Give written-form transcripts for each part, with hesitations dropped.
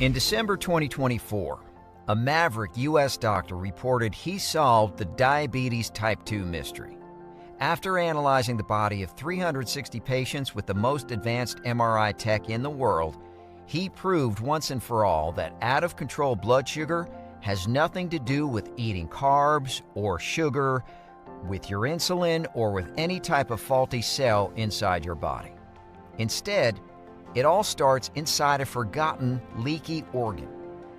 In December 2024, a maverick U.S. doctor reported he solved the diabetes type 2 mystery. After analyzing the body of 360 patients with the most advanced MRI tech in the world, he proved once and for all that out-of-control blood sugar has nothing to do with eating carbs or sugar, with your insulin, or with any type of faulty cell inside your body. Instead, it all starts inside a forgotten, leaky organ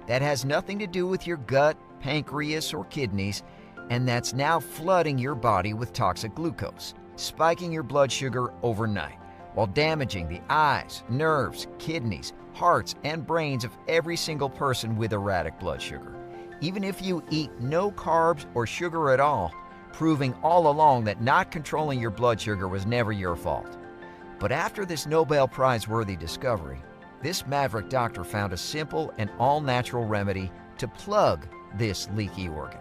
that has nothing to do with your gut, pancreas, or kidneys, and that's now flooding your body with toxic glucose, spiking your blood sugar overnight, while damaging the eyes, nerves, kidneys, hearts, and brains of every single person with erratic blood sugar, even if you eat no carbs or sugar at all, proving all along that not controlling your blood sugar was never your fault. But after this Nobel Prize-worthy discovery, this maverick doctor found a simple and all-natural remedy to plug this leaky organ,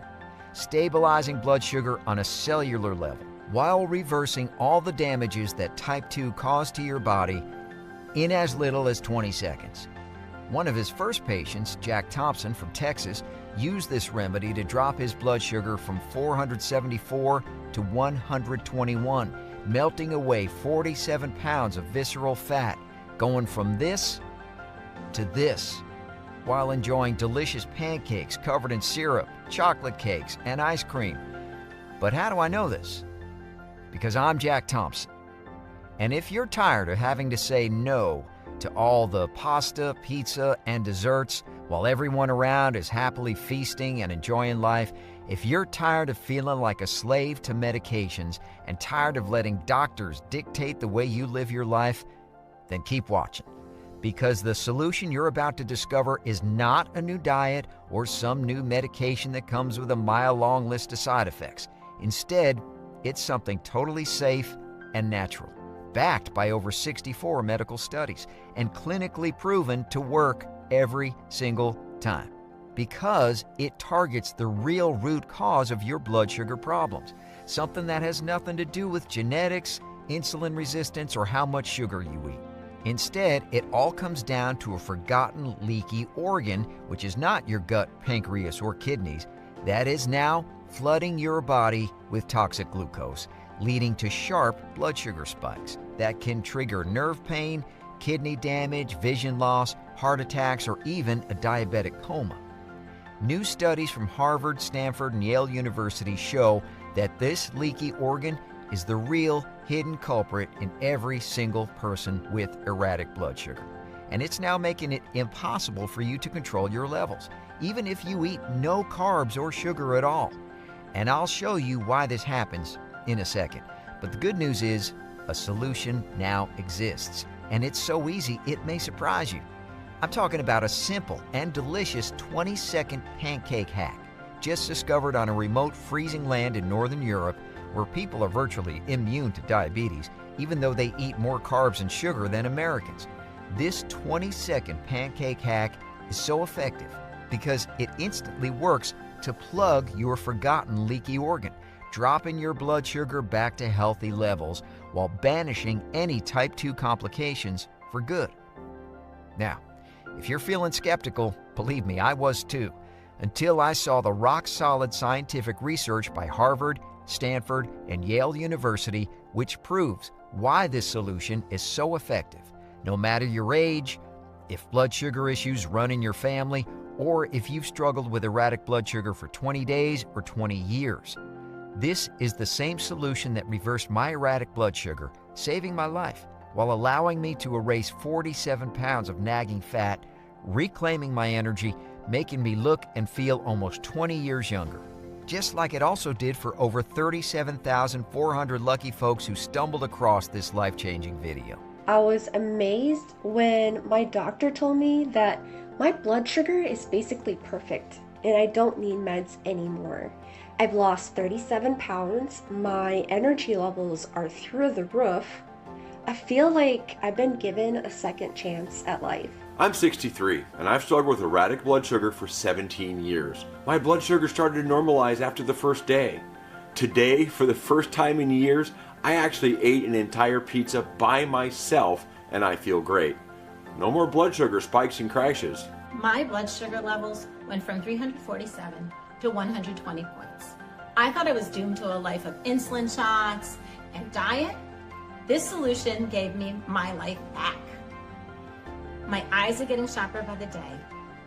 stabilizing blood sugar on a cellular level while reversing all the damages that type 2 caused to your body in as little as 20 seconds. One of his first patients, Jack Thompson from Texas, used this remedy to drop his blood sugar from 474 to 121, melting away 47 pounds of visceral fat, going from this to this, while enjoying delicious pancakes covered in syrup, chocolate cakes, and ice cream. But how do I know this? Because I'm Jack Thompson. And if you're tired of having to say no to all the pasta, pizza, and desserts while everyone around is happily feasting and enjoying life, if you're tired of feeling like a slave to medications and tired of letting doctors dictate the way you live your life, then keep watching. Because the solution you're about to discover is not a new diet or some new medication that comes with a mile-long list of side effects. Instead, it's something totally safe and natural, backed by over 64 medical studies, and clinically proven to work every single time. Because it targets the real root cause of your blood sugar problems, something that has nothing to do with genetics, insulin resistance, or how much sugar you eat. Instead, it all comes down to a forgotten leaky organ, which is not your gut, pancreas, or kidneys, that is now flooding your body with toxic glucose, leading to sharp blood sugar spikes that can trigger nerve pain, kidney damage, vision loss, heart attacks, or even a diabetic coma. New studies from Harvard, Stanford, and Yale University show that this leaky organ is the real hidden culprit in every single person with erratic blood sugar. And it's now making it impossible for you to control your levels, even if you eat no carbs or sugar at all. And I'll show you why this happens in a second. But the good news is, a solution now exists. And it's so easy, it may surprise you. I'm talking about a simple and delicious 20-second pancake hack, just discovered on a remote freezing land in Northern Europe, where people are virtually immune to diabetes, even though they eat more carbs and sugar than Americans. This 20-second pancake hack is so effective because it instantly works to plug your forgotten leaky organ, dropping your blood sugar back to healthy levels while banishing any type 2 complications for good. Now, if you're feeling skeptical, believe me, I was too, until I saw the rock-solid scientific research by Harvard, Stanford, and Yale University, which proves why this solution is so effective, no matter your age, if blood sugar issues run in your family, or if you've struggled with erratic blood sugar for 20 days or 20 years. This is the same solution that reversed my erratic blood sugar, saving my life, while allowing me to erase 47 pounds of nagging fat, reclaiming my energy, making me look and feel almost 20 years younger. Just like it also did for over 37,400 lucky folks who stumbled across this life-changing video. I was amazed when my doctor told me that my blood sugar is basically perfect and I don't need meds anymore. I've lost 37 pounds, my energy levels are through the roof. I feel like I've been given a second chance at life. I'm 63 and I've struggled with erratic blood sugar for 17 years. My blood sugar started to normalize after the first day. Today, for the first time in years, I actually ate an entire pizza by myself and I feel great. No more blood sugar spikes and crashes. my blood sugar levels went from 347 to 120 points. I thought I was doomed to a life of insulin shots and diet. This solution gave me my life back. My eyes are getting sharper by the day.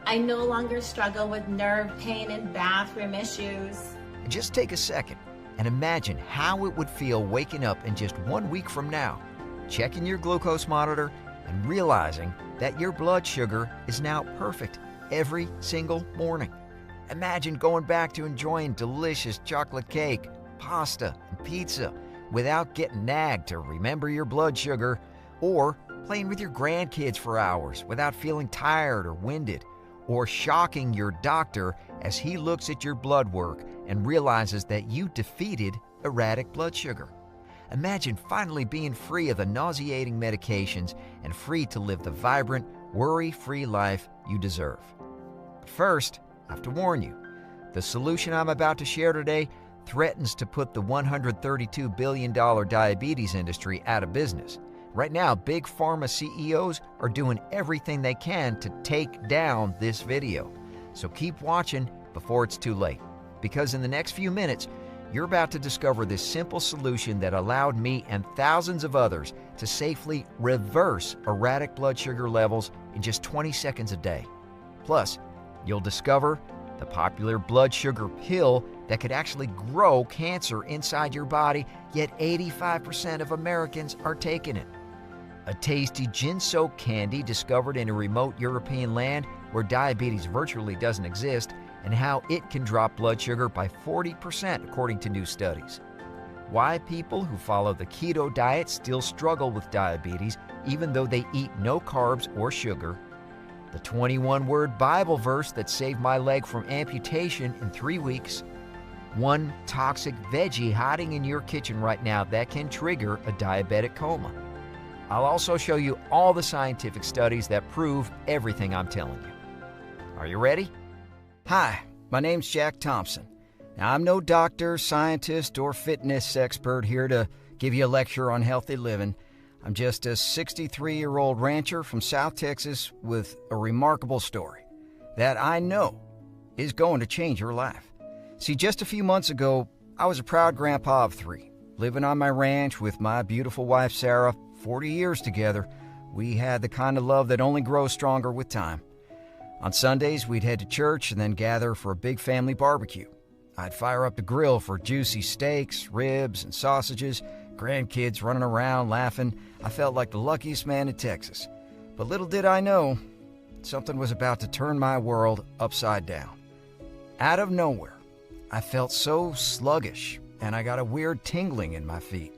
I no longer struggle with nerve pain and bathroom issues. Just take a second and imagine how it would feel waking up in just 1 week from now, checking your glucose monitor and realizing that your blood sugar is now perfect every single morning. Imagine going back to enjoying delicious chocolate cake, pasta, and pizza without getting nagged to remember your blood sugar, or playing with your grandkids for hours without feeling tired or winded, or shocking your doctor as he looks at your blood work and realizes that you defeated erratic blood sugar. Imagine finally being free of the nauseating medications and free to live the vibrant, worry-free life you deserve. But first, I have to warn you, the solution I'm about to share today threatens to put the $132 billion diabetes industry out of business. Right now, big pharma CEOs are doing everything they can to take down this video. So keep watching before it's too late, because in the next few minutes, you're about to discover this simple solution that allowed me and thousands of others to safely reverse erratic blood sugar levels in just 20 seconds a day. Plus, you'll discover the popular blood sugar pill that could actually grow cancer inside your body, yet 85% of Americans are taking it. A tasty gin-soaked candy discovered in a remote European land where diabetes virtually doesn't exist, and how it can drop blood sugar by 40% according to new studies. Why people who follow the keto diet still struggle with diabetes even though they eat no carbs or sugar. The 21-word Bible verse that saved my leg from amputation in 3 weeks. One toxic veggie hiding in your kitchen right now that can trigger a diabetic coma. I'll also show you all the scientific studies that prove everything I'm telling you. Are you ready? Hi, my name's Jack Thompson. Now, I'm no doctor, scientist, or fitness expert here to give you a lecture on healthy living. I'm just a 63-year-old rancher from South Texas with a remarkable story that I know is going to change your life. See, just a few months ago, I was a proud grandpa of 3, living on my ranch with my beautiful wife, Sarah. 40 years together. We had the kind of love that only grows stronger with time. On Sundays, we'd head to church and then gather for a big family barbecue. I'd fire up the grill for juicy steaks, ribs, and sausages, grandkids running around laughing. I felt like the luckiest man in Texas. But little did I know, something was about to turn my world upside down. Out of nowhere, I felt so sluggish, and I got a weird tingling in my feet.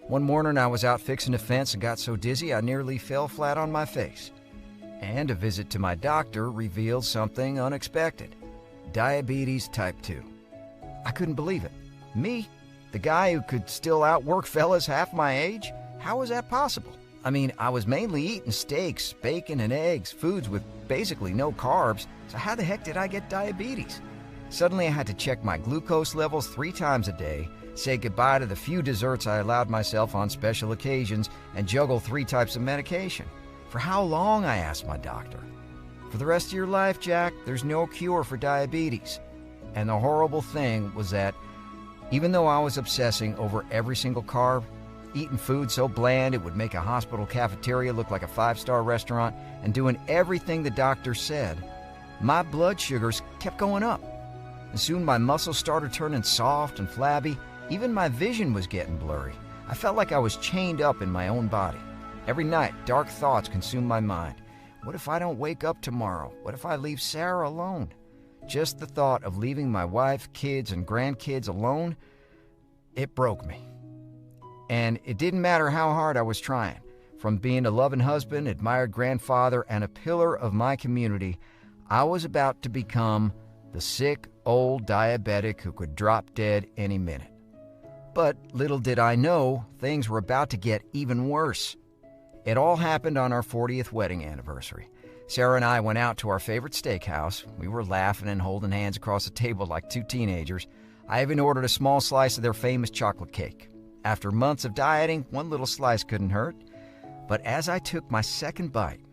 One morning, I was out fixing a fence and got so dizzy I nearly fell flat on my face. And a visit to my doctor revealed something unexpected: diabetes type 2. I couldn't believe it. Me, the guy who could still outwork fellas half my age? How was that possible? I mean, I was mainly eating steaks, bacon, and eggs, foods with basically no carbs, so how the heck did I get diabetes? Suddenly, I had to check my glucose levels 3 times a day, say goodbye to the few desserts I allowed myself on special occasions, and juggle 3 types of medication. For how long, I asked my doctor. For the rest of your life, Jack, there's no cure for diabetes. And the horrible thing was that even though I was obsessing over every single carb, eating food so bland it would make a hospital cafeteria look like a 5-star restaurant, and doing everything the doctor said, my blood sugars kept going up. And soon my muscles started turning soft and flabby. Even my vision was getting blurry. I felt like I was chained up in my own body. Every night, dark thoughts consumed my mind. What if I don't wake up tomorrow? What if I leave Sarah alone? Just the thought of leaving my wife, kids, and grandkids alone, it broke me. And it didn't matter how hard I was trying. From being a loving husband, admired grandfather, and a pillar of my community, I was about to become the sick, old diabetic who could drop dead any minute. But little did I know, things were about to get even worse. It all happened on our 40th wedding anniversary. Sarah and I went out to our favorite steakhouse. We were laughing and holding hands across the table like 2 teenagers. I even ordered a small slice of their famous chocolate cake. After months of dieting, 1 little slice couldn't hurt. But as I took my second bite,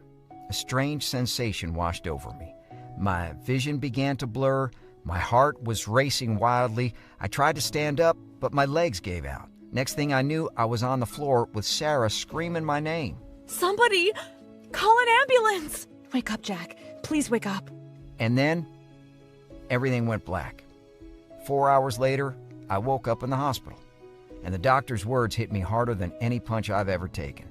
a strange sensation washed over me. My vision began to blur. My heart was racing wildly. I tried to stand up, but my legs gave out. Next thing I knew, I was on the floor with Sarah screaming my name. Somebody! Call an ambulance! Wake up, Jack. Please wake up. And then, everything went black. 4 hours later, I woke up in the hospital, and the doctor's words hit me harder than any punch I've ever taken.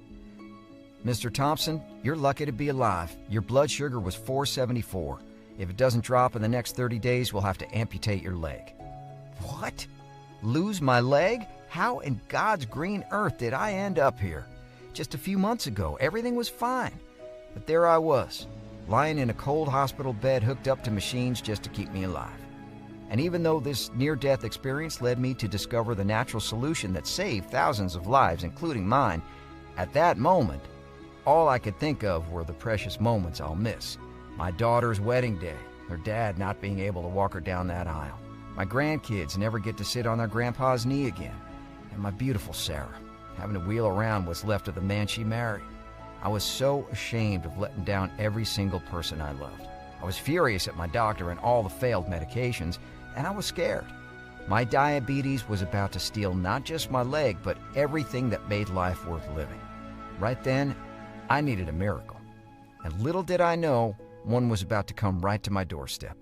Mr. Thompson, you're lucky to be alive. Your blood sugar was 474. If it doesn't drop in the next 30 days, we'll have to amputate your leg. What? Lose my leg? How in God's green earth did I end up here? Just a few months ago, everything was fine. But there I was, lying in a cold hospital bed hooked up to machines just to keep me alive. And even though this near-death experience led me to discover the natural solution that saved thousands of lives, including mine, at that moment, all I could think of were the precious moments I'll miss. My daughter's wedding day, her dad not being able to walk her down that aisle. My grandkids never get to sit on their grandpa's knee again. And my beautiful Sarah, having to wheel around what's left of the man she married. I was so ashamed of letting down every single person I loved. I was furious at my doctor and all the failed medications, and I was scared. My diabetes was about to steal not just my leg, but everything that made life worth living. Right then, I needed a miracle. And little did I know, one was about to come right to my doorstep.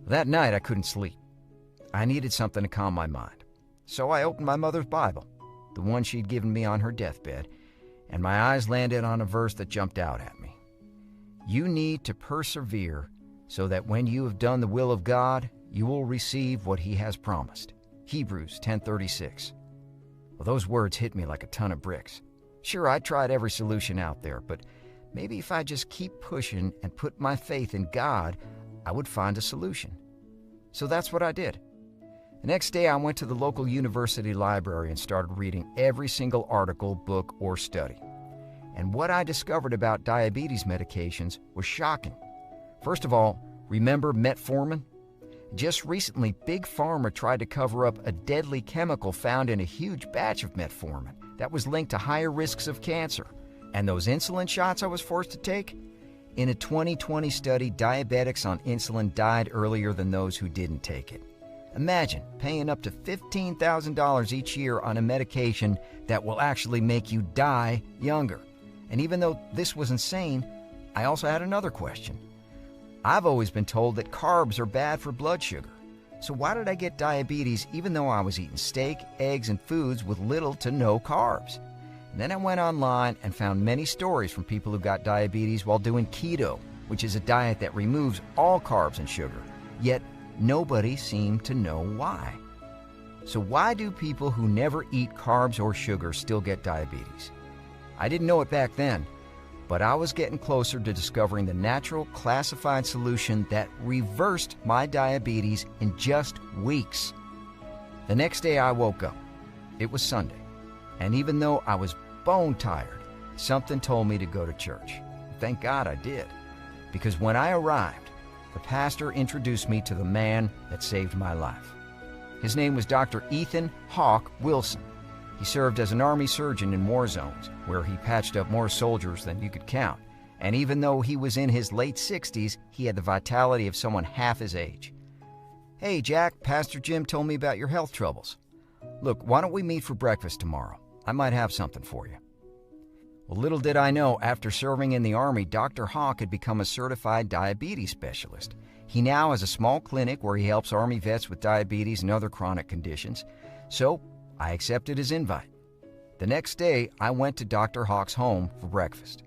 That night, I couldn't sleep. I needed something to calm my mind. So I opened my mother's Bible, the one she'd given me on her deathbed, and my eyes landed on a verse that jumped out at me. You need to persevere so that when you have done the will of God, you will receive what He has promised. Hebrews 10:36. Well, those words hit me like a ton of bricks. Sure, I tried every solution out there, but maybe if I just keep pushing and put my faith in God, I would find a solution. So that's what I did. The next day, I went to the local university library and started reading every single article, book, or study. And what I discovered about diabetes medications was shocking. First of all, remember metformin? Just recently, Big Pharma tried to cover up a deadly chemical found in a huge batch of metformin that was linked to higher risks of cancer. And those insulin shots I was forced to take? In a 2020 study, diabetics on insulin died earlier than those who didn't take it. Imagine paying up to $15,000 each year on a medication that will actually make you die younger. And even though this was insane, I also had another question. I've always been told that carbs are bad for blood sugar. So why did I get diabetes even though I was eating steak, eggs, and foods with little to no carbs? And then I went online and found many stories from people who got diabetes while doing keto, which is a diet that removes all carbs and sugar. Yet nobody seemed to know why. So why do people who never eat carbs or sugar still get diabetes? I didn't know it back then, but I was getting closer to discovering the natural classified solution that reversed my diabetes in just weeks. The next day I woke up. It was Sunday, and even though I was bone tired, something told me to go to church. Thank God I did, because when I arrived, the pastor introduced me to the man that saved my life. His name was Dr. Ethan Hawk Wilson. He served as an Army surgeon in war zones, where he patched up more soldiers than you could count. And even though he was in his late 60s, he had the vitality of someone half his age. Hey, Jack, Pastor Jim told me about your health troubles. Look, why don't we meet for breakfast tomorrow? I might have something for you. Well, little did I know, after serving in the Army, Dr. Hawk had become a certified diabetes specialist. He now has a small clinic where he helps Army vets with diabetes and other chronic conditions. So I accepted his invite. The next day, I went to Dr. Hawk's home for breakfast.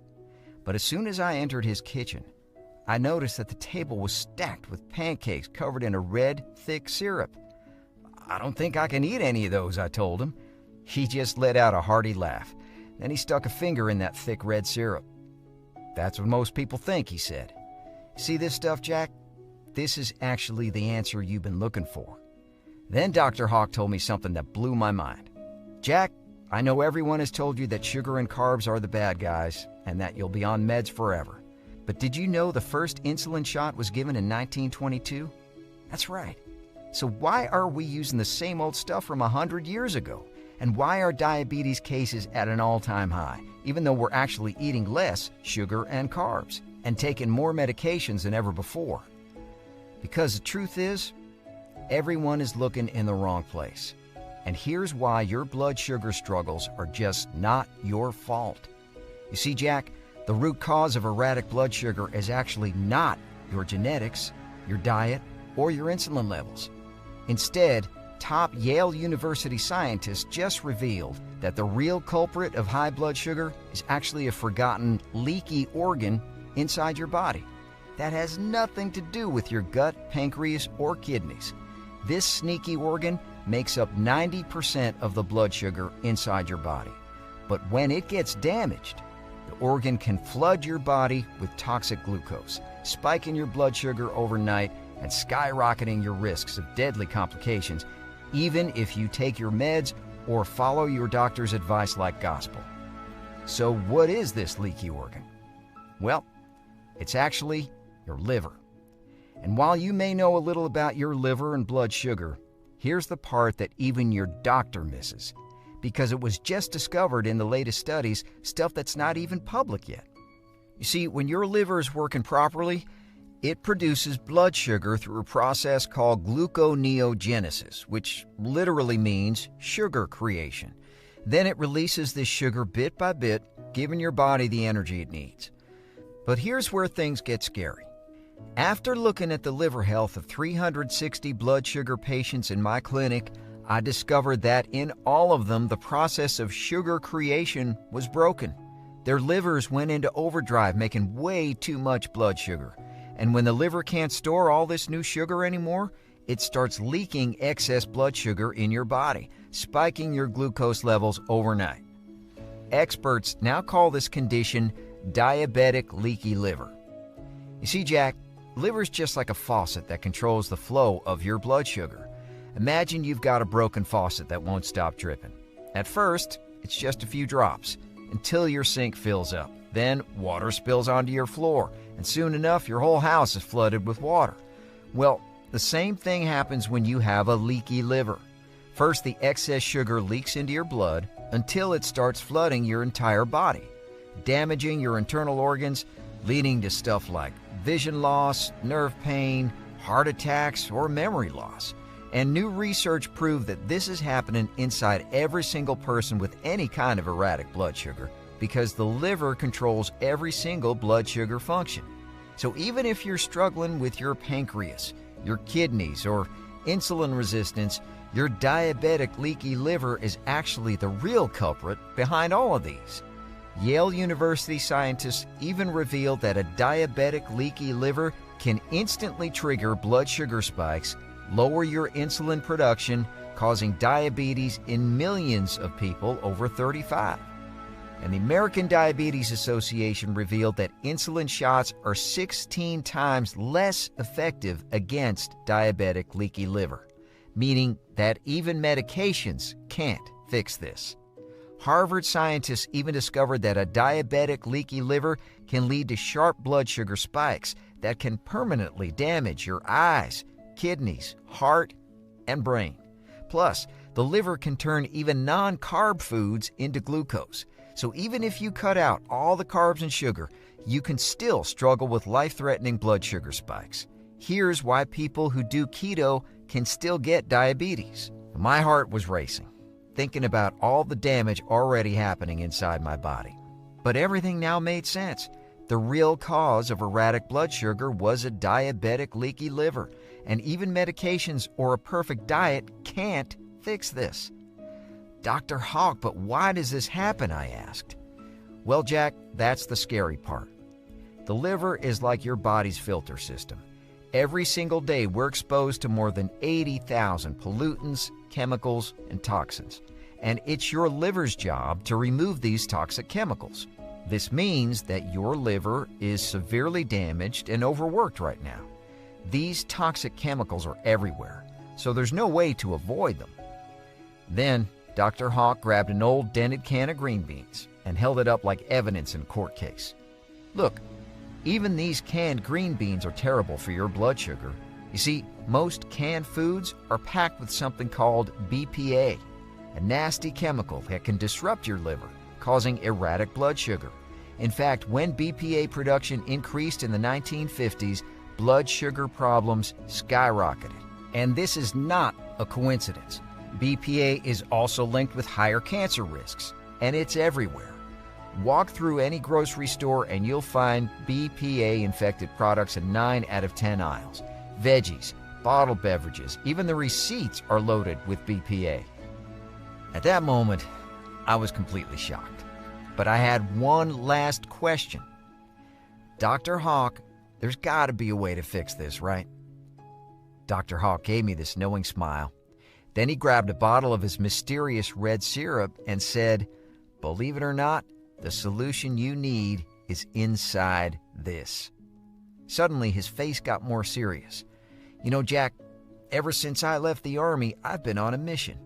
But as soon as I entered his kitchen, I noticed that the table was stacked with pancakes covered in a red, thick syrup. I don't think I can eat any of those, I told him. He just let out a hearty laugh. Then he stuck a finger in that thick red syrup. That's what most people think, he said. See this stuff, Jack? This is actually the answer you've been looking for. Then Dr. Hawk told me something that blew my mind. Jack, I know everyone has told you that sugar and carbs are the bad guys and that you'll be on meds forever. But did you know the first insulin shot was given in 1922? That's right. So why are we using the same old stuff from 100 years ago? And why are diabetes cases at an all-time high, even though we're actually eating less sugar and carbs? and taken more medications than ever before. Because the truth is, everyone is looking in the wrong place. And here's why your blood sugar struggles are just not your fault. You see, Jack, the root cause of erratic blood sugar is actually not your genetics, your diet, or your insulin levels. Instead, top Yale University scientists just revealed that the real culprit of high blood sugar is actually a forgotten leaky organ inside your body. That has nothing to do with your gut, pancreas, or kidneys. This sneaky organ makes up 90% of the blood sugar inside your body. But when it gets damaged, the organ can flood your body with toxic glucose, spiking your blood sugar overnight and skyrocketing your risks of deadly complications, even if you take your meds or follow your doctor's advice like gospel. So what is this leaky organ? Well, it's actually your liver. And while you may know a little about your liver and blood sugar, here's the part that even your doctor misses, because it was just discovered in the latest studies, stuff that's not even public yet. You see, when your liver is working properly, it produces blood sugar through a process called gluconeogenesis, which literally means sugar creation. Then it releases this sugar bit by bit, giving your body the energy it needs. But here's where things get scary. After looking at the liver health of 360 blood sugar patients in my clinic, I discovered that in all of them, the process of sugar creation was broken. Their livers went into overdrive, making way too much blood sugar. And when the liver can't store all this new sugar anymore, it starts leaking excess blood sugar in your body, spiking your glucose levels overnight. Experts now call this condition diabetic leaky liver. You see, Jack, liver's just like a faucet that controls the flow of your blood sugar. Imagine you've got a broken faucet that won't stop dripping. At first, it's just a few drops until your sink fills up. Then water spills onto your floor, and soon enough your whole house is flooded with water. Well, the same thing happens when you have a leaky liver. First, the excess sugar leaks into your blood until it starts flooding your entire body, damaging your internal organs, leading to stuff like vision loss, nerve pain, heart attacks, or memory loss. And new research proved that this is happening inside every single person with any kind of erratic blood sugar, because the liver controls every single blood sugar function. So even if you're struggling with your pancreas, your kidneys, or insulin resistance, your diabetic leaky liver is actually the real culprit behind all of these. Yale University scientists even revealed that a diabetic leaky liver can instantly trigger blood sugar spikes, lower your insulin production, causing diabetes in millions of people over 35. And the American Diabetes Association revealed that insulin shots are 16 times less effective against diabetic leaky liver, meaning that even medications can't fix this. Harvard scientists even discovered that a diabetic leaky liver can lead to sharp blood sugar spikes that can permanently damage your eyes, kidneys, heart, and brain. Plus, the liver can turn even non-carb foods into glucose. So even if you cut out all the carbs and sugar, you can still struggle with life-threatening blood sugar spikes. Here's why people who do keto can still get diabetes. My heart was racing, thinking about all the damage already happening inside my body. But everything now made sense. The real cause of erratic blood sugar was a diabetic leaky liver, and even medications or a perfect diet can't fix this. Dr. Hawk, but why does this happen? I asked. Well, Jack, that's the scary part. The liver is like your body's filter system. Every single day, we're exposed to more than 80,000 pollutants, chemicals, and toxins. And it's your liver's job to remove these toxic chemicals. This means that your liver is severely damaged and overworked right now. These toxic chemicals are everywhere, so there's no way to avoid them. Then, Dr. Hawk grabbed an old dented can of green beans and held it up like evidence in a court case. Look, even these canned green beans are terrible for your blood sugar. You see, most canned foods are packed with something called BPA, a nasty chemical that can disrupt your liver, causing erratic blood sugar. In fact, when BPA production increased in the 1950s, blood sugar problems skyrocketed. And this is not a coincidence. BPA is also linked with higher cancer risks, and it's everywhere. Walk through any grocery store and you'll find BPA-infected products in 9 out of 10 aisles. Veggies, bottled beverages, even the receipts are loaded with BPA. At that moment, I was completely shocked. But I had one last question. Dr. Hawk, there's got to be a way to fix this, right? Dr. Hawk gave me this knowing smile. Then he grabbed a bottle of his mysterious red syrup and said, "Believe it or not, the solution you need is inside this." Suddenly, his face got more serious. "You know, Jack, ever since I left the Army, I've been on a mission.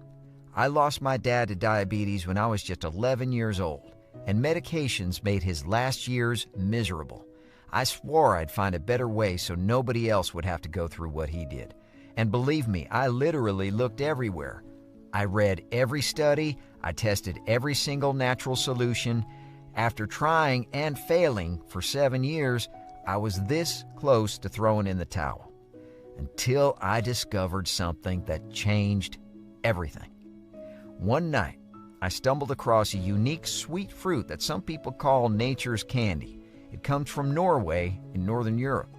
I lost my dad to diabetes when I was just 11 years old, and medications made his last years miserable. I swore I'd find a better way so nobody else would have to go through what he did. And believe me, I literally looked everywhere. I read every study, I tested every single natural solution. After trying and failing for 7 years, I was this close to throwing in the towel. Until I discovered something that changed everything. One night, I stumbled across a unique sweet fruit that some people call nature's candy. It comes from Norway in Northern Europe,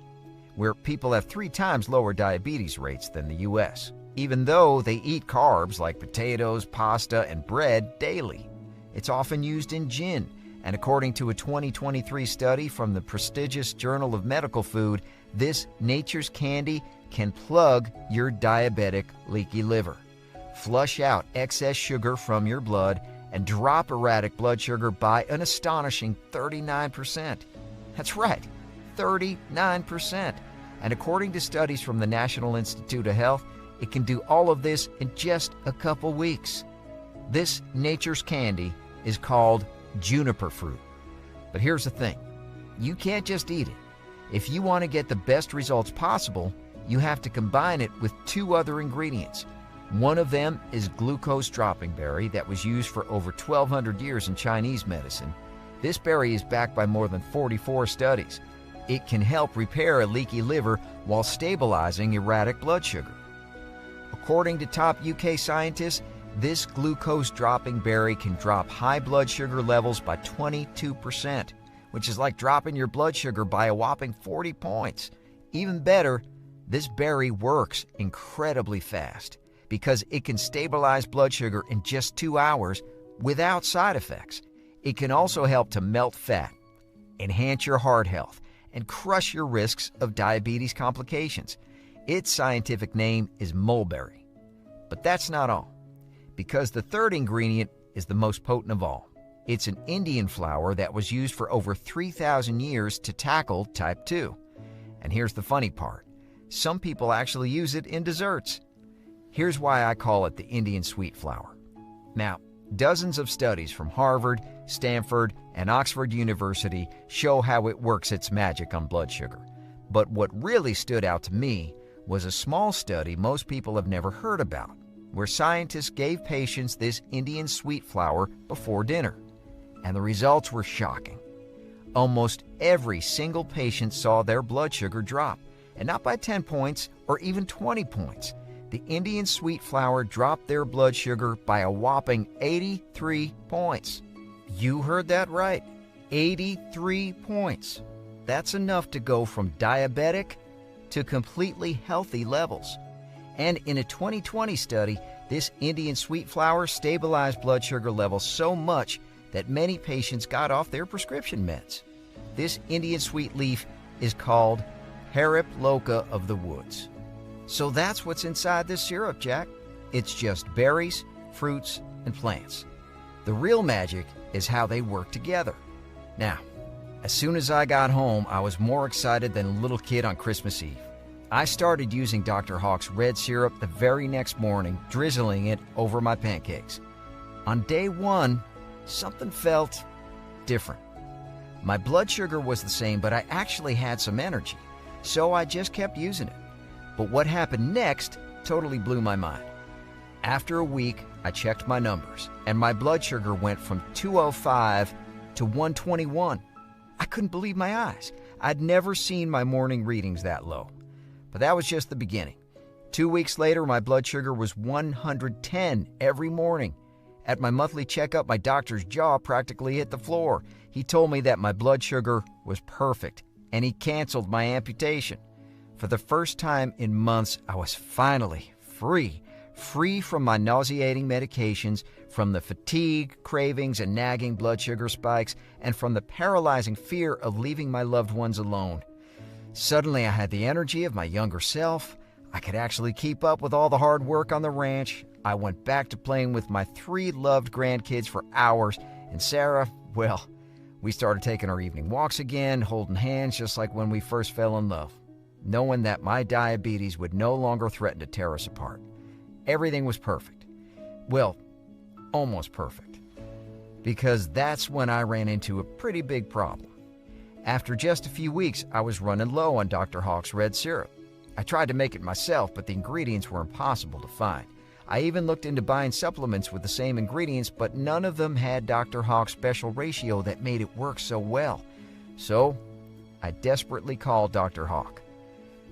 where people have 3 times lower diabetes rates than the U.S., even though they eat carbs like potatoes, pasta, and bread daily. It's often used in gin, and according to a 2023 study from the prestigious Journal of Medical Food, this nature's candy can plug your diabetic leaky liver, flush out excess sugar from your blood, and drop erratic blood sugar by an astonishing 39%. That's right, 39%. And according to studies from the National Institute of Health, it can do all of this in just a couple weeks. This nature's candy is called juniper fruit. But here's the thing, you can't just eat it. If you want to get the best results possible, you have to combine it with 2 other ingredients. One of them is glucose dropping berry that was used for over 1,200 years in Chinese medicine. This berry is backed by more than 44 studies. It can help repair a leaky liver while stabilizing erratic blood sugar. According to top UK scientists, this glucose-dropping berry can drop high blood sugar levels by 22%, which is like dropping your blood sugar by a whopping 40 points. Even better, this berry works incredibly fast because it can stabilize blood sugar in just 2 hours without side effects. It can also help to melt fat, enhance your heart health, and crush your risks of diabetes complications. Its scientific name is mulberry. But that's not all, because the third ingredient is the most potent of all. It's an Indian flower that was used for over 3,000 years to tackle Type 2. And here's the funny part. Some people actually use it in desserts. Here's why I call it the Indian sweet flower. Now, dozens of studies from Harvard, Stanford, and Oxford University show how it works its magic on blood sugar. But what really stood out to me was a small study most people have never heard about, where scientists gave patients this Indian sweet flower before dinner. And the results were shocking. Almost every single patient saw their blood sugar drop, and not by 10 points or even 20 points. The Indian sweet flower dropped their blood sugar by a whopping 83 points. You heard that right, 83 points. That's enough to go from diabetic to completely healthy levels. And in a 2020 study, this Indian sweet flower stabilized blood sugar levels so much that many patients got off their prescription meds. This Indian sweet leaf is called Harip loca of the woods. So that's what's inside this syrup, Jack. It's just berries, fruits, and plants. The real magic is how they work together. Now, as soon as I got home, I was more excited than a little kid on Christmas Eve. I started using Dr. Hawk's red syrup the very next morning, drizzling it over my pancakes. On day 1, something felt different. My blood sugar was the same, but I actually had some energy, so I just kept using it. But what happened next totally blew my mind. After a week, I checked my numbers, and my blood sugar went from 205 to 121. I couldn't believe my eyes. I'd never seen my morning readings that low. But that was just the beginning. 2 weeks later, my blood sugar was 110 every morning. At my monthly checkup, my doctor's jaw practically hit the floor. He told me that my blood sugar was perfect, and he canceled my amputation. For the first time in months, I was finally free from my nauseating medications, from the fatigue, cravings, and nagging blood sugar spikes, and from the paralyzing fear of leaving my loved ones alone. Suddenly, I had the energy of my younger self. I could actually keep up with all the hard work on the ranch. I went back to playing with my 3 loved grandkids for hours, and Sarah, well, we started taking our evening walks again, holding hands just like when we first fell in love, knowing that my diabetes would no longer threaten to tear us apart. Everything was perfect. Well, almost perfect. Because that's when I ran into a pretty big problem. After just a few weeks, I was running low on Dr. Hawk's red syrup. I tried to make it myself, but the ingredients were impossible to find. I even looked into buying supplements with the same ingredients, but none of them had Dr. Hawk's special ratio that made it work so well. So, I desperately called Dr. Hawk.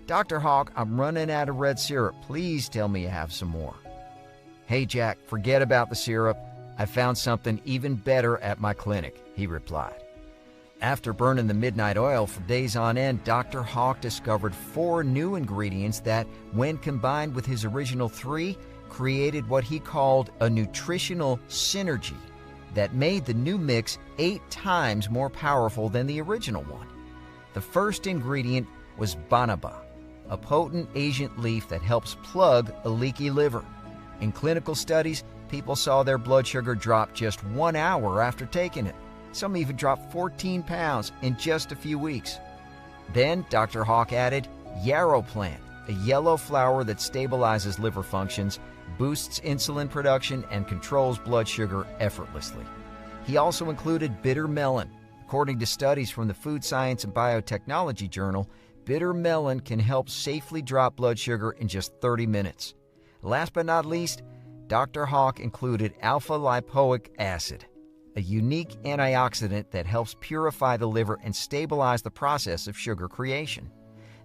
Dr. Hawk, I'm running out of red syrup. Please tell me you have some more. Hey, Jack, forget about the syrup. I found something even better at my clinic, he replied. After burning the midnight oil for days on end, Dr. Hawk discovered 4 new ingredients that, when combined with his original 3, created what he called a nutritional synergy that made the new mix 8 times more powerful than the original one. The first ingredient was banaba, a potent Asian leaf that helps plug a leaky liver. In clinical studies, people saw their blood sugar drop just 1 hour after taking it. Some even dropped 14 pounds in just a few weeks. Then Dr. Hawk added yarrow plant, a yellow flower that stabilizes liver functions, boosts insulin production, and controls blood sugar effortlessly. He also included bitter melon. According to studies from the Food Science and Biotechnology Journal, bitter melon can help safely drop blood sugar in just 30 minutes. Last but not least, Dr. Hawk included alpha-lipoic acid, a unique antioxidant that helps purify the liver and stabilize the process of sugar creation.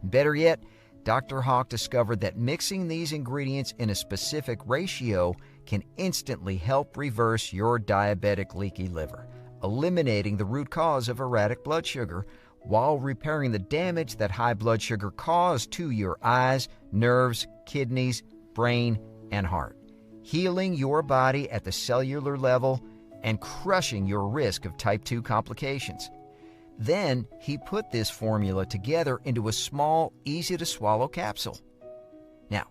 Better yet, Dr. Hawk discovered that mixing these ingredients in a specific ratio can instantly help reverse your diabetic leaky liver, eliminating the root cause of erratic blood sugar while repairing the damage that high blood sugar caused to your eyes, nerves, kidneys, brain, and heart, healing your body at the cellular level and crushing your risk of type 2 complications. Then he put this formula together into a small, easy-to-swallow capsule. Now,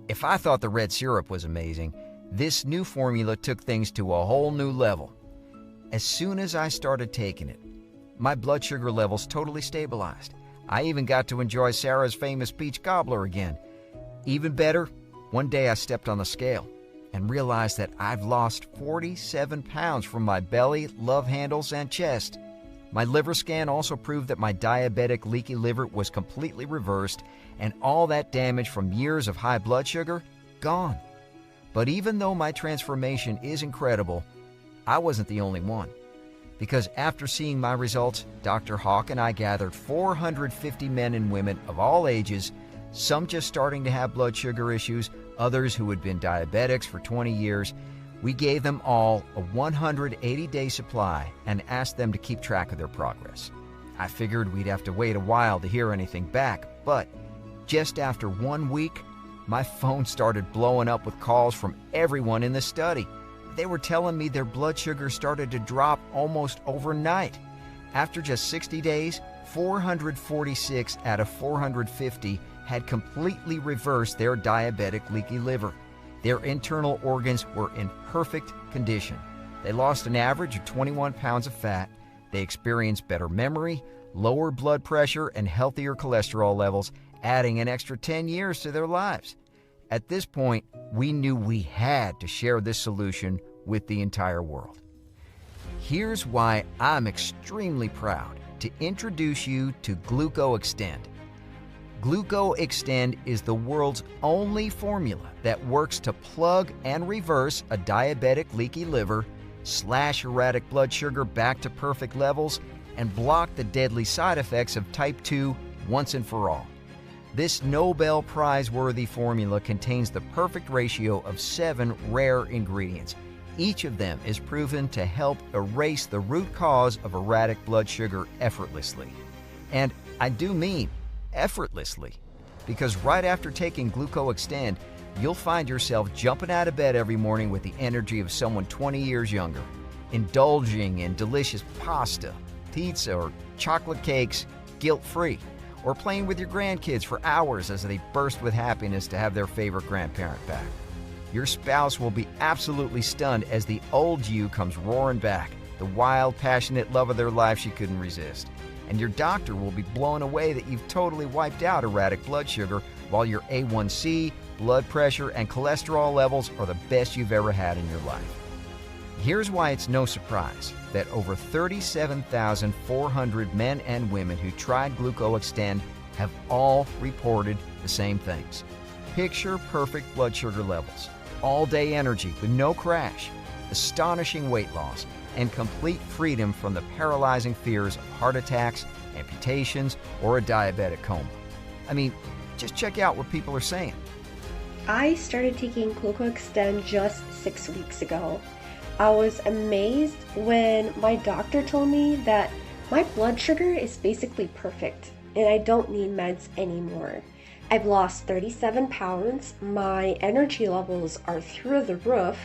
if I thought the red syrup was amazing, this new formula took things to a whole new level. As soon as I started taking it, my blood sugar levels totally stabilized. I even got to enjoy Sarah's famous peach cobbler again. Even better, one day I stepped on the scale and realized that I've lost 47 pounds from my belly, love handles, and chest. My liver scan also proved that my diabetic leaky liver was completely reversed and all that damage from years of high blood sugar, gone. But even though my transformation is incredible, I wasn't the only one. Because after seeing my results, Dr. Hawk and I gathered 450 men and women of all ages, some just starting to have blood sugar issues, others who had been diabetics for 20 years. We gave them all a 180-day supply and asked them to keep track of their progress. I figured we'd have to wait a while to hear anything back, but just after 1 week, my phone started blowing up with calls from everyone in the study. They were telling me their blood sugar started to drop almost overnight. After just 60 days, 446 out of 450 had completely reversed their diabetic leaky liver. Their internal organs were in perfect condition. They lost an average of 21 pounds of fat. They experienced better memory, lower blood pressure, and healthier cholesterol levels, adding an extra 10 years to their lives. At this point, we knew we had to share this solution with the entire world. Here's why I'm extremely proud to introduce you to GlucoExtend. GlucoExtend is the world's only formula that works to plug and reverse a diabetic leaky liver, slash erratic blood sugar back to perfect levels, and block the deadly side effects of Type 2 once and for all. This Nobel Prize-worthy formula contains the perfect ratio of 7 rare ingredients. Each of them is proven to help erase the root cause of erratic blood sugar effortlessly. And I do mean effortlessly, because right after taking GlucoExtend, you'll find yourself jumping out of bed every morning with the energy of someone 20 years younger, indulging in delicious pasta, pizza, or chocolate cakes guilt-free, or playing with your grandkids for hours as they burst with happiness to have their favorite grandparent back. Your spouse will be absolutely stunned as the old you comes roaring back, the wild, passionate love of their life she couldn't resist. And your doctor will be blown away that you've totally wiped out erratic blood sugar while your A1C, blood pressure, and cholesterol levels are the best you've ever had in your life. Here's why it's no surprise that over 37,400 men and women who tried GlucoExtend have all reported the same things. Picture perfect blood sugar levels, all-day energy with no crash, astonishing weight loss, and complete freedom from the paralyzing fears of heart attacks, amputations, or a diabetic coma. I mean, just check out what people are saying. I started taking GlucoExtend just 6 weeks ago. I was amazed when my doctor told me that my blood sugar is basically perfect and I don't need meds anymore. I've lost 37 pounds, my energy levels are through the roof.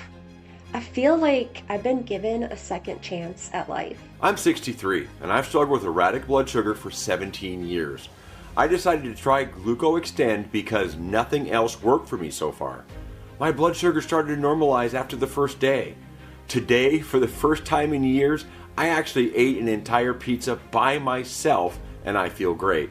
I feel like I've been given a second chance at life. I'm 63 and I've struggled with erratic blood sugar for 17 years. I decided to try GlucoExtend because nothing else worked for me so far. My blood sugar started to normalize after the first day. Today, for the first time in years, I actually ate an entire pizza by myself and I feel great.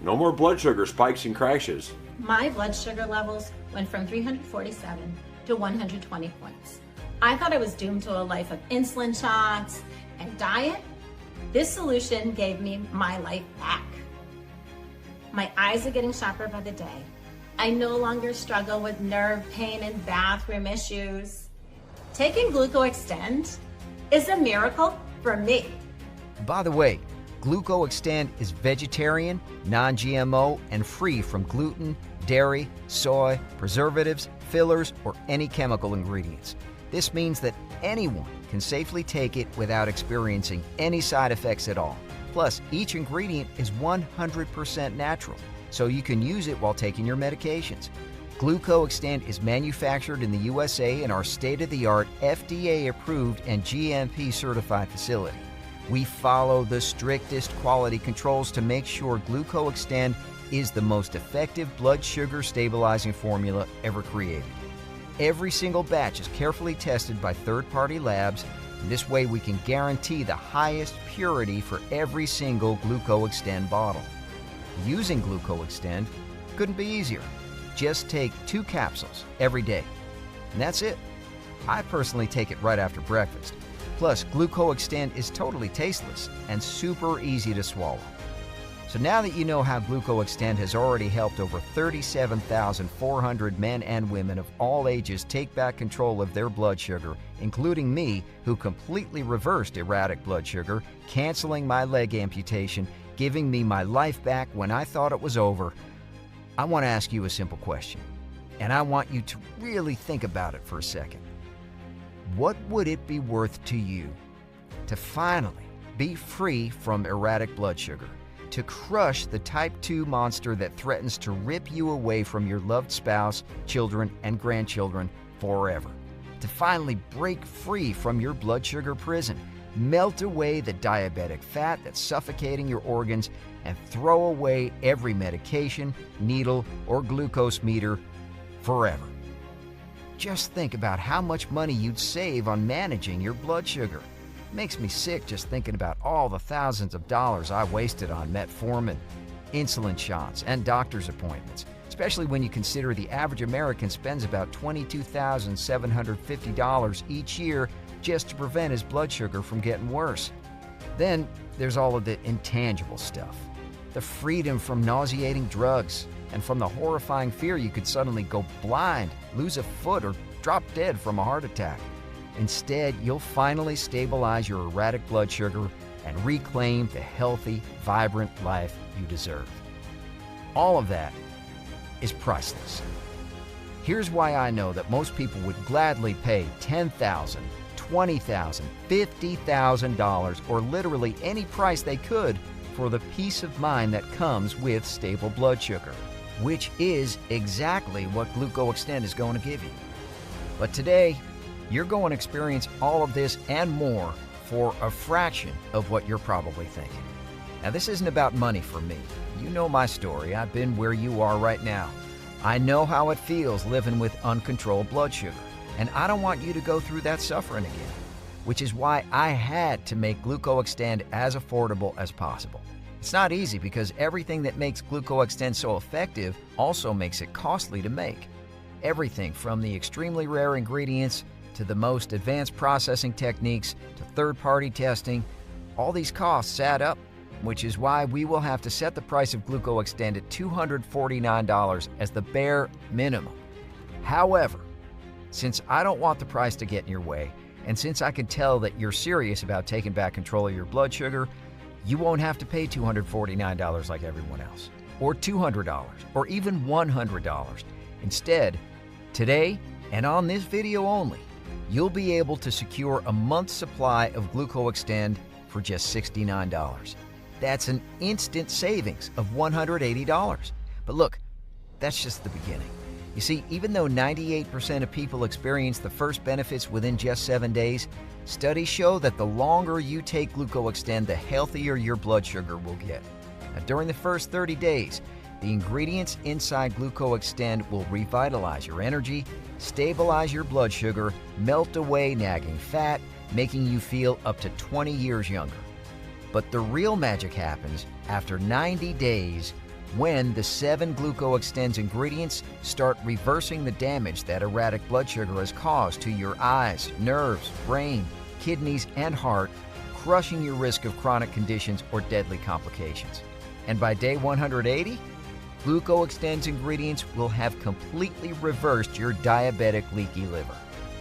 No more blood sugar spikes and crashes. My blood sugar levels went from 347 to 120 points. I thought I was doomed to a life of insulin shots and diet. This solution gave me my life back. My eyes are getting sharper by the day. I no longer struggle with nerve pain and bathroom issues. Taking GlucoExtend is a miracle for me. By the way, GlucoExtend is vegetarian, non-GMO, and free from gluten, dairy, soy, preservatives, fillers, or any chemical ingredients. This means that anyone can safely take it without experiencing any side effects at all. Plus, each ingredient is 100% natural, so you can use it while taking your medications. GlucoExtend is manufactured in the USA in our state-of-the-art, FDA-approved and GMP-certified facility. We follow the strictest quality controls to make sure GlucoExtend is the most effective blood sugar stabilizing formula ever created. Every single batch is carefully tested by third-party labs, and this way we can guarantee the highest purity for every single GlucoExtend bottle. Using GlucoExtend couldn't be easier. Just take 2 capsules every day, and that's it. I personally take it right after breakfast. Plus, GlucoExtend is totally tasteless and super easy to swallow. So now that you know how GlucoExtend has already helped over 37,400 men and women of all ages take back control of their blood sugar, including me, who completely reversed erratic blood sugar, canceling my leg amputation, giving me my life back when I thought it was over, I want to ask you a simple question, and I want you to really think about it for a second. What would it be worth to you to finally be free from erratic blood sugar, to crush the Type 2 monster that threatens to rip you away from your loved spouse, children, and grandchildren forever, to finally break free from your blood sugar prison, melt away the diabetic fat that's suffocating your organs, and throw away every medication, needle, or glucose meter forever? Just think about how much money you'd save on managing your blood sugar. It makes me sick just thinking about all the thousands of dollars I wasted on metformin, insulin shots, and doctor's appointments, especially when you consider the average American spends about $22,750 each year just to prevent his blood sugar from getting worse. Then there's all of the intangible stuff. The freedom from nauseating drugs, and from the horrifying fear you could suddenly go blind, lose a foot, or drop dead from a heart attack. Instead, you'll finally stabilize your erratic blood sugar and reclaim the healthy, vibrant life you deserve. All of that is priceless. Here's why I know that most people would gladly pay $10,000, $20,000, $50,000, or literally any price they could for the peace of mind that comes with stable blood sugar, which is exactly what GlucoExtend is going to give you. But today, you're going to experience all of this and more for a fraction of what you're probably thinking. Now, this isn't about money for me. You know my story. I've been where you are right now. I know how it feels living with uncontrolled blood sugar, and I don't want you to go through that suffering again, which is why I had to make GlucoExtend as affordable as possible. It's not easy because everything that makes GlucoExtend so effective also makes it costly to make. Everything from the extremely rare ingredients to the most advanced processing techniques to third-party testing, all these costs add up, which is why we will have to set the price of GlucoExtend at $249 as the bare minimum. However, since I don't want the price to get in your way, and since I can tell that you're serious about taking back control of your blood sugar, you won't have to pay $249 like everyone else, or $200, or even $100. Instead, today, and on this video only, you'll be able to secure a month's supply of GlucoExtend for just $69. That's an instant savings of $180. But look, that's just the beginning. You see, even though 98% of people experience the first benefits within just 7 days, studies show that the longer you take GlucoExtend, the healthier your blood sugar will get. Now, during the first 30 days, the ingredients inside GlucoExtend will revitalize your energy, stabilize your blood sugar, melt away nagging fat, making you feel up to 20 years younger. But the real magic happens after 90 days when the 7 GlucoExtend's ingredients start reversing the damage that erratic blood sugar has caused to your eyes, nerves, brain, kidneys, and heart, crushing your risk of chronic conditions or deadly complications. And by day 180, GlucoExtend's ingredients will have completely reversed your diabetic leaky liver,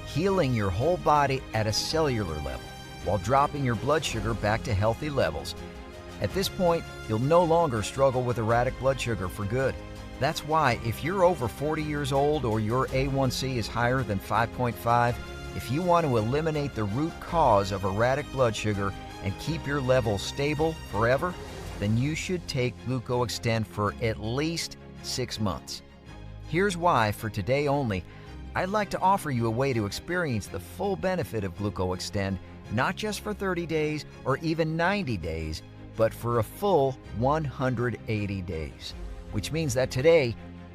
healing your whole body at a cellular level while dropping your blood sugar back to healthy levels. At this point, you'll no longer struggle with erratic blood sugar for good. That's why if you're over 40 years old or your A1C is higher than 5.5, if you want to eliminate the root cause of erratic blood sugar and keep your levels stable forever, then you should take GlucoExtend for at least 6 months. Here's why, for today only, I'd like to offer you a way to experience the full benefit of GlucoExtend, not just for 30 days or even 90 days, but for a full 180 days, which means that today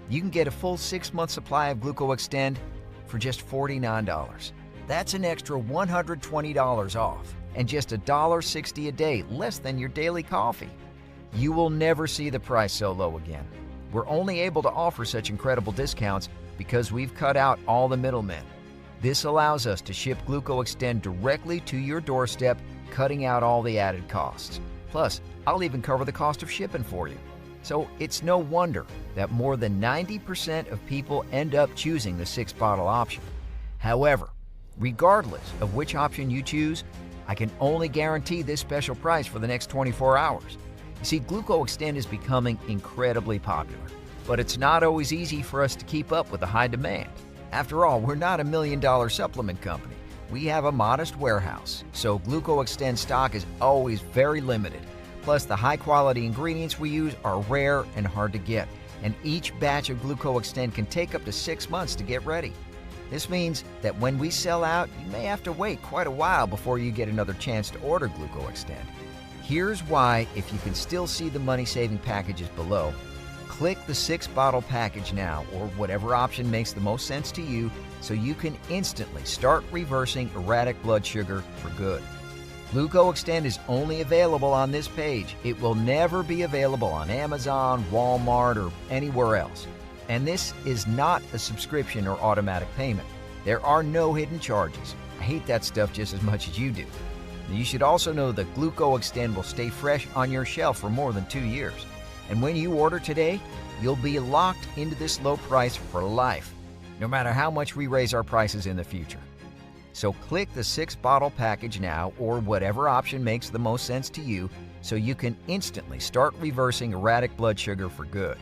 you can get a full 6-month supply of GlucoExtend for just $49. That's an extra $120 off and just $1.60 a day, less than your daily coffee. You will never see the price so low again. We're only able to offer such incredible discounts because we've cut out all the middlemen. This allows us to ship GlucoExtend directly to your doorstep, cutting out all the added costs. Plus, I'll even cover the cost of shipping for you. So it's no wonder that more than 90% of people end up choosing the 6-bottle option. However, regardless of which option you choose, I can only guarantee this special price for the next 24 hours. You see, GlucoExtend is becoming incredibly popular, but it's not always easy for us to keep up with the high demand. After all, we're not a $1 million supplement company. We have a modest warehouse, so GlucoExtend stock is always very limited. Plus, the high-quality ingredients we use are rare and hard to get, and each batch of GlucoExtend can take up to 6 months to get ready. This means that when we sell out, you may have to wait quite a while before you get another chance to order GlucoExtend. Here's why, if you can still see the money-saving packages below, click the 6-bottle package now, or whatever option makes the most sense to you, so you can instantly start reversing erratic blood sugar for good. GlucoExtend is only available on this page. It will never be available on Amazon, Walmart, or anywhere else. And this is not a subscription or automatic payment. There are no hidden charges. I hate that stuff just as much as you do. You should also know that GlucoExtend will stay fresh on your shelf for more than 2 years. And when you order today, you'll be locked into this low price for life, no matter how much we raise our prices in the future. So click the 6-bottle package now, or whatever option makes the most sense to you, so you can instantly start reversing erratic blood sugar for good.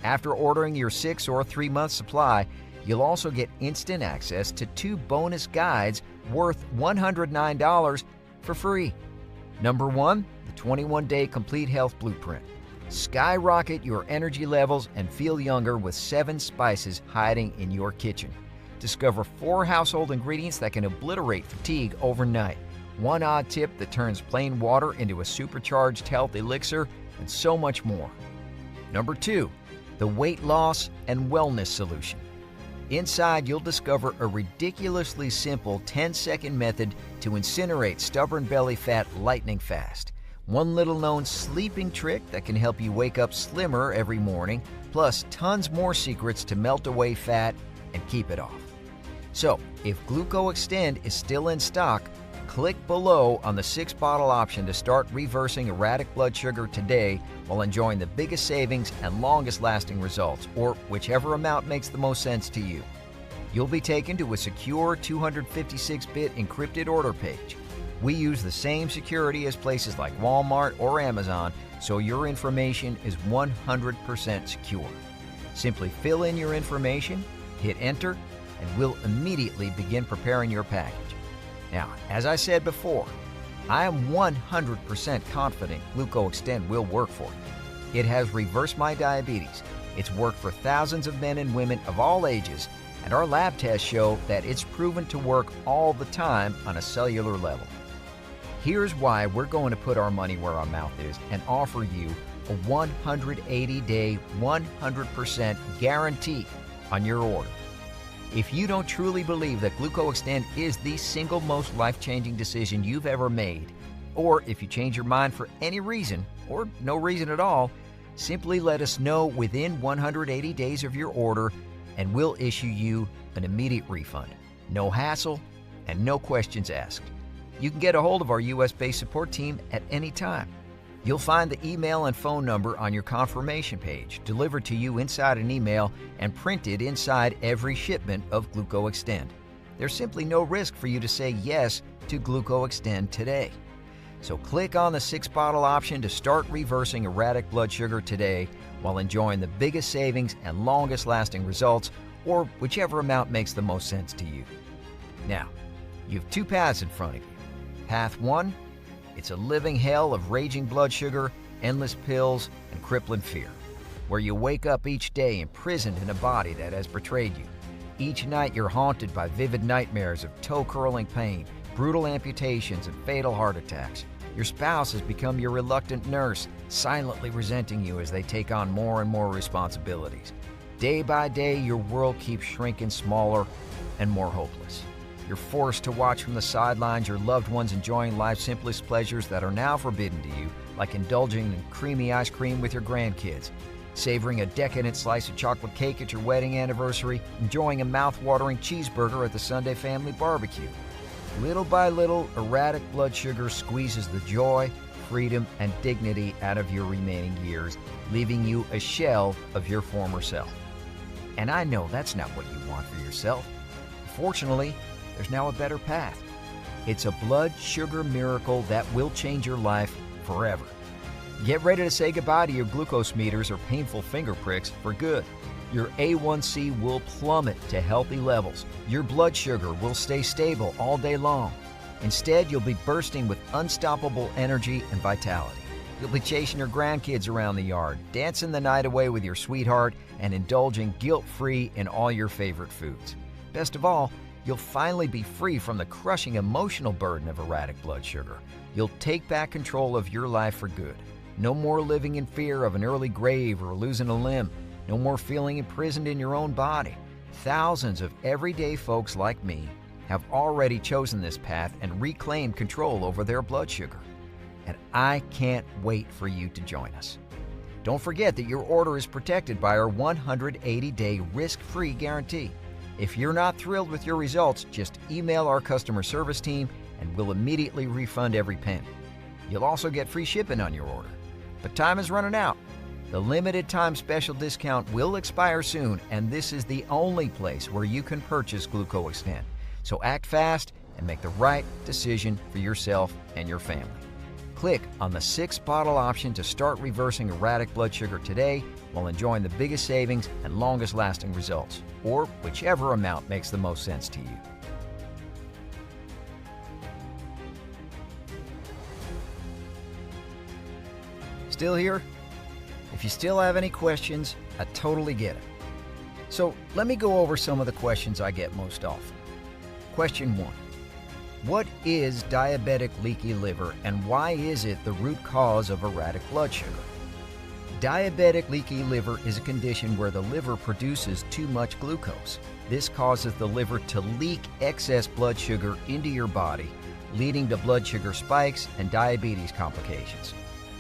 After ordering your 6 or 3-month supply, you'll also get instant access to 2 bonus guides worth $109 for free. Number 1, the 21-day Complete Health Blueprint. Skyrocket your energy levels and feel younger with 7 spices hiding in your kitchen. Discover 4 household ingredients that can obliterate fatigue overnight. 1 odd tip that turns plain water into a supercharged health elixir, and so much more. Number 2, the Weight Loss and Wellness Solution. Inside, you'll discover a ridiculously simple 10-second method to incinerate stubborn belly fat lightning fast. One little-known sleeping trick that can help you wake up slimmer every morning, plus tons more secrets to melt away fat and keep it off. So, if GlucoExtend is still in stock, click below on the 6-bottle option to start reversing erratic blood sugar today while enjoying the biggest savings and longest lasting results, or whichever amount makes the most sense to you. You'll be taken to a secure 256-bit encrypted order page. We use the same security as places like Walmart or Amazon, so your information is 100% secure. Simply fill in your information, hit enter, and we'll immediately begin preparing your package. Now, as I said before, I am 100% confident GlucoExtend will work for you. It has reversed my diabetes. It's worked for thousands of men and women of all ages, and our lab tests show that it's proven to work all the time on a cellular level. Here's why we're going to put our money where our mouth is and offer you a 180-day, 100% guarantee on your order. If you don't truly believe that GlucoExtend is the single most life-changing decision you've ever made, or if you change your mind for any reason, or no reason at all, simply let us know within 180 days of your order and we'll issue you an immediate refund. No hassle and no questions asked. You can get a hold of our US-based support team at any time. You'll find the email and phone number on your confirmation page, delivered to you inside an email and printed inside every shipment of GlucoExtend. There's simply no risk for you to say yes to GlucoExtend today. So click on the 6-bottle option to start reversing erratic blood sugar today while enjoying the biggest savings and longest lasting results, or whichever amount makes the most sense to you. Now, you have 2 paths in front of you. Path 1, it's a living hell of raging blood sugar, endless pills, and crippling fear, where you wake up each day imprisoned in a body that has betrayed you. Each night you're haunted by vivid nightmares of toe-curling pain, brutal amputations, and fatal heart attacks. Your spouse has become your reluctant nurse, silently resenting you as they take on more and more responsibilities. Day by day, your world keeps shrinking smaller and more hopeless. You're forced to watch from the sidelines your loved ones enjoying life's simplest pleasures that are now forbidden to you, like indulging in creamy ice cream with your grandkids, savoring a decadent slice of chocolate cake at your wedding anniversary, enjoying a mouth-watering cheeseburger at the Sunday family barbecue. Little by little, erratic blood sugar squeezes the joy, freedom, and dignity out of your remaining years, leaving you a shell of your former self. And I know that's not what you want for yourself. Fortunately, there's now a better path. It's a blood sugar miracle that will change your life forever. Get ready to say goodbye to your glucose meters or painful finger pricks for good. Your A1C will plummet to healthy levels. Your blood sugar will stay stable all day long. Instead, you'll be bursting with unstoppable energy and vitality. You'll be chasing your grandkids around the yard, dancing the night away with your sweetheart, and indulging guilt-free in all your favorite foods. Best of all, you'll finally be free from the crushing emotional burden of erratic blood sugar. You'll take back control of your life for good. No more living in fear of an early grave or losing a limb. No more feeling imprisoned in your own body. Thousands of everyday folks like me have already chosen this path and reclaimed control over their blood sugar. And I can't wait for you to join us. Don't forget that your order is protected by our 180-day risk-free guarantee. If you're not thrilled with your results, just email our customer service team and we'll immediately refund every penny. You'll also get free shipping on your order. But time is running out. The limited time special discount will expire soon, and this is the only place where you can purchase GlucoExtend. So act fast and make the right decision for yourself and your family. Click on the 6-bottle option to start reversing erratic blood sugar today while enjoying the biggest savings and longest lasting results, or whichever amount makes the most sense to you. Still here? If you still have any questions, I totally get it. So let me go over some of the questions I get most often. Question 1. What is diabetic leaky liver and why is it the root cause of erratic blood sugar? Diabetic leaky liver is a condition where the liver produces too much glucose. This causes the liver to leak excess blood sugar into your body, leading to blood sugar spikes and diabetes complications.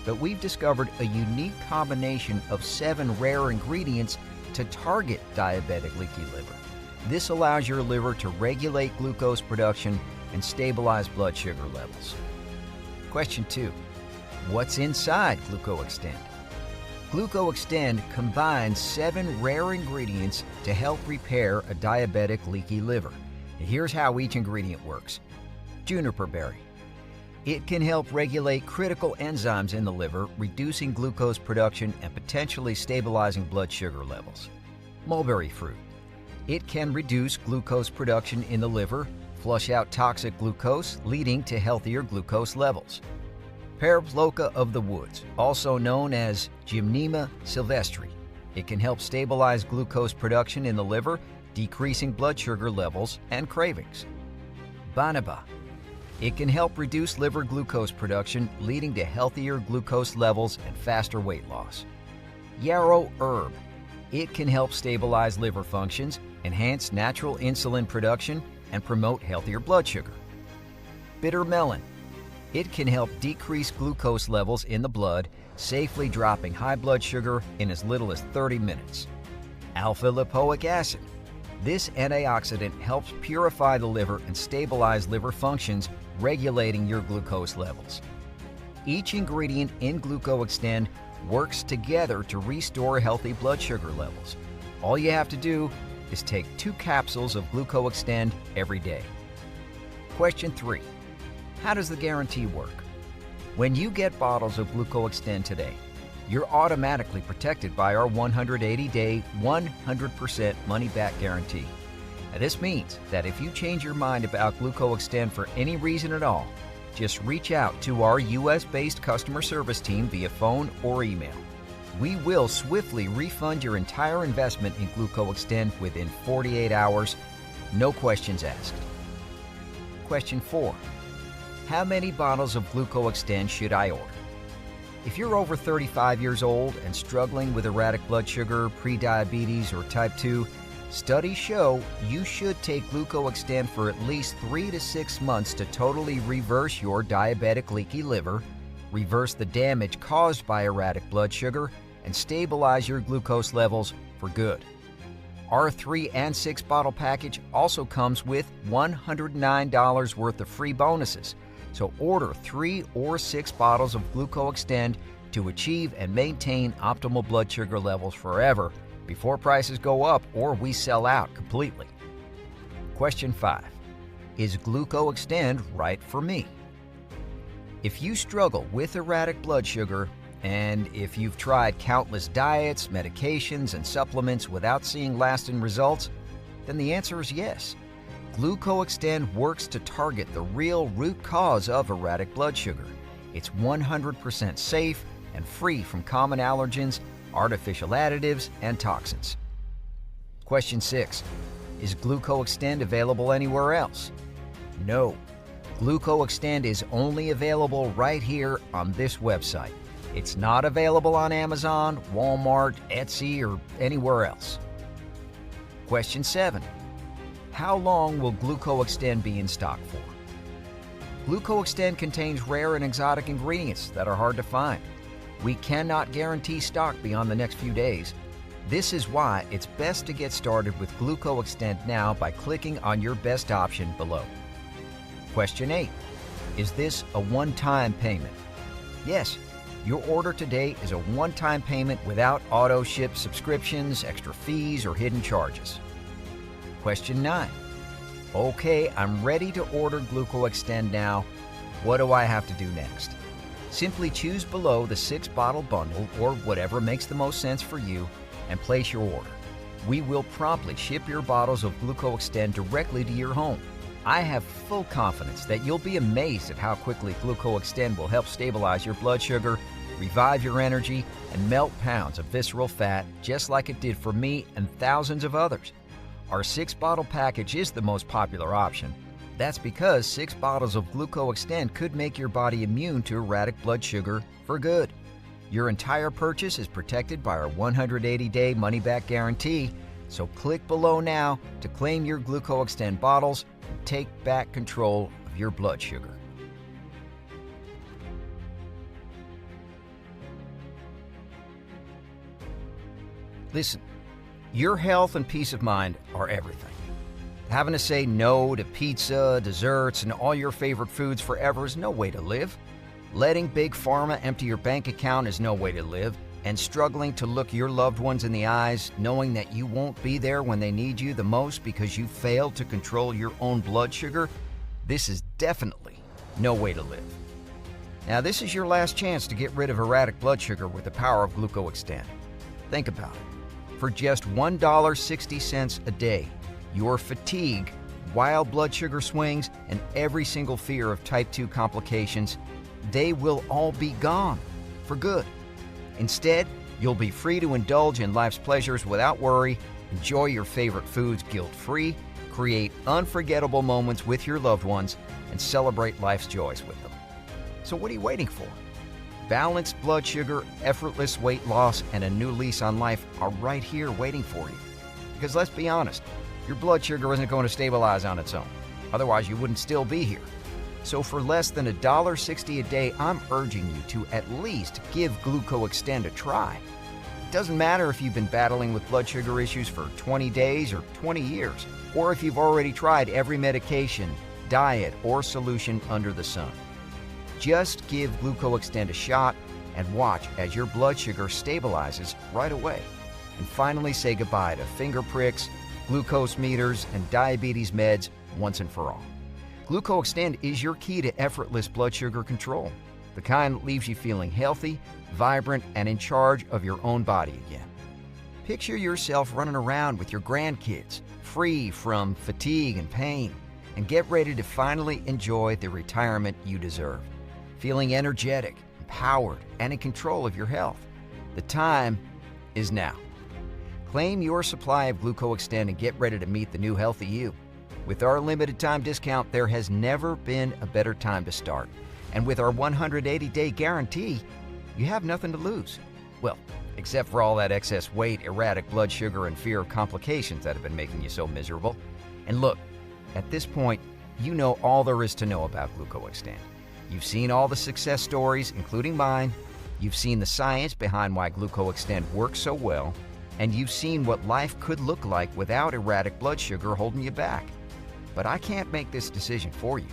But we've discovered a unique combination of 7 rare ingredients to target diabetic leaky liver. This allows your liver to regulate glucose production and stabilize blood sugar levels. Question 2. What's inside GlucoExtend? GlucoExtend combines 7 rare ingredients to help repair a diabetic leaky liver. And here's how each ingredient works. Juniper berry. It can help regulate critical enzymes in the liver, reducing glucose production and potentially stabilizing blood sugar levels. Mulberry fruit. It can reduce glucose production in the liver, flush out toxic glucose, leading to healthier glucose levels. Paraploca of the woods, also known as Gymnema sylvestri. It can help stabilize glucose production in the liver, decreasing blood sugar levels and cravings. Banaba. It can help reduce liver glucose production, leading to healthier glucose levels and faster weight loss. Yarrow herb. It can help stabilize liver functions, enhance natural insulin production, and promote healthier blood sugar. Bitter melon. It can help decrease glucose levels in the blood, safely dropping high blood sugar in as little as 30 minutes. Alpha-lipoic acid. This antioxidant helps purify the liver and stabilize liver functions, regulating your glucose levels. Each ingredient in GlucoExtend works together to restore healthy blood sugar levels. All you have to do is take 2 capsules of GlucoExtend every day. Question 3. How does the guarantee work? When you get bottles of GlucoExtend today, you're automatically protected by our 180-day, 100% money-back guarantee. Now, this means that if you change your mind about GlucoExtend for any reason at all, just reach out to our U.S.-based customer service team via phone or email. We will swiftly refund your entire investment in GlucoExtend within 48 hours, no questions asked. Question 4. How many bottles of GlucoExtend should I order? If you're over 35 years old and struggling with erratic blood sugar, prediabetes, or type 2, studies show you should take GlucoExtend for at least 3 to 6 months to totally reverse your diabetic leaky liver, reverse the damage caused by erratic blood sugar, and stabilize your glucose levels for good. Our 3 and 6 bottle package also comes with $109 worth of free bonuses. So order 3 or 6 bottles of GlucoExtend to achieve and maintain optimal blood sugar levels forever before prices go up or we sell out completely. Question 5. Is GlucoExtend right for me? If you struggle with erratic blood sugar, and if you've tried countless diets, medications, and supplements without seeing lasting results, then the answer is yes. GlucoExtend works to target the real root cause of erratic blood sugar. It's 100% safe and free from common allergens, artificial additives, and toxins. Question 6. Is GlucoExtend available anywhere else? No. GlucoExtend is only available right here on this website. It's not available on Amazon, Walmart, Etsy, or anywhere else. Question 7. How long will GlucoExtend be in stock for? GlucoExtend contains rare and exotic ingredients that are hard to find. We cannot guarantee stock beyond the next few days. This is why it's best to get started with GlucoExtend now by clicking on your best option below. Question 8. Is this a one-time payment? Yes. Your order today is a one-time payment without auto-ship subscriptions, extra fees, or hidden charges. Question 9. Okay, I'm ready to order GlucoExtend now. What do I have to do next? Simply choose below the 6-bottle bundle or whatever makes the most sense for you and place your order. We will promptly ship your bottles of GlucoExtend directly to your home. I have full confidence that you'll be amazed at how quickly GlucoExtend will help stabilize your blood sugar, revive your energy, and melt pounds of visceral fat just like it did for me and thousands of others. Our 6-bottle package is the most popular option. That's because 6 bottles of GlucoExtend could make your body immune to erratic blood sugar for good. Your entire purchase is protected by our 180-day money-back guarantee, so click below now to claim your GlucoExtend bottles and take back control of your blood sugar. Listen, your health and peace of mind are everything. Having to say no to pizza, desserts, and all your favorite foods forever is no way to live. Letting Big Pharma empty your bank account is no way to live. And struggling to look your loved ones in the eyes, knowing that you won't be there when they need you the most because you failed to control your own blood sugar, this is definitely no way to live. Now, this is your last chance to get rid of erratic blood sugar with the power of GlucoExtend. Think about it. For just $1.60 a day, your fatigue, wild blood sugar swings, and every single fear of type 2 complications, they will all be gone for good. Instead, you'll be free to indulge in life's pleasures without worry, enjoy your favorite foods guilt-free, create unforgettable moments with your loved ones, and celebrate life's joys with them. So what are you waiting for? Balanced blood sugar, effortless weight loss, and a new lease on life are right here waiting for you. Because let's be honest, your blood sugar isn't going to stabilize on its own. Otherwise, you wouldn't still be here. So for less than $1.60 a day, I'm urging you to at least give GlucoExtend a try. It doesn't matter if you've been battling with blood sugar issues for 20 days or 20 years, or if you've already tried every medication, diet, or solution under the sun. Just give GlucoExtend a shot and watch as your blood sugar stabilizes right away. And finally say goodbye to finger pricks, glucose meters, and diabetes meds once and for all. GlucoExtend is your key to effortless blood sugar control, the kind that leaves you feeling healthy, vibrant, and in charge of your own body again. Picture yourself running around with your grandkids, free from fatigue and pain, and get ready to finally enjoy the retirement you deserve, feeling energetic, empowered, and in control of your health. The time is now. Claim your supply of GlucoExtend and get ready to meet the new healthy you. With our limited time discount, there has never been a better time to start. And with our 180-day guarantee, you have nothing to lose. Well, except for all that excess weight, erratic blood sugar, and fear of complications that have been making you so miserable. And look, at this point, you know all there is to know about GlucoExtend. You've seen all the success stories, including mine. You've seen the science behind why GlucoExtend works so well. And you've seen what life could look like without erratic blood sugar holding you back. But I can't make this decision for you.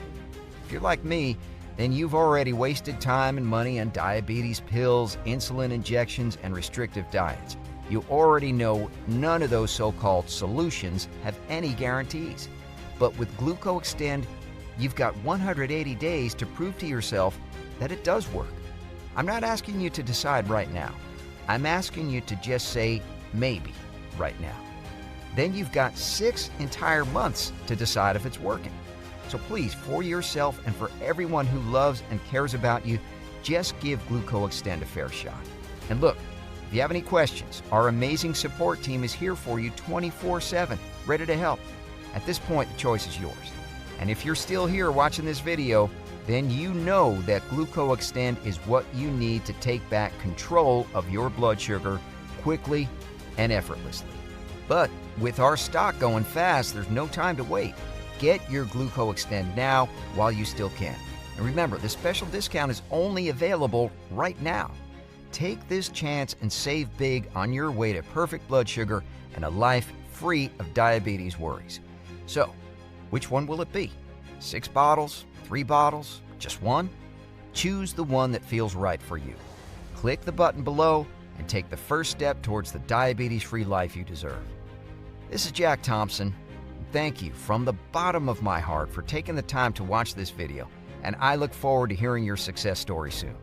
If you're like me, then you've already wasted time and money on diabetes pills, insulin injections, and restrictive diets. You already know none of those so-called solutions have any guarantees. But with GlucoExtend, you've got 180 days to prove to yourself that it does work. I'm not asking you to decide right now. I'm asking you to just say maybe right now. Then you've got 6 entire months to decide if it's working. So please, for yourself and for everyone who loves and cares about you, just give GlucoExtend a fair shot. And look, if you have any questions, our amazing support team is here for you 24/7, ready to help. At this point, the choice is yours. And if you're still here watching this video, then you know that GlucoExtend is what you need to take back control of your blood sugar quickly and effortlessly. But with our stock going fast, there's no time to wait. Get your GlucoExtend now while you still can. And remember, this special discount is only available right now. Take this chance and save big on your way to perfect blood sugar and a life free of diabetes worries. So, which one will it be? 6 bottles? 3 bottles? Just one? Choose the one that feels right for you. Click the button below and take the first step towards the diabetes-free life you deserve. This is Jack Thompson. thank you from the bottom of my heart for taking the time to watch this video, and I look forward to hearing your success story soon.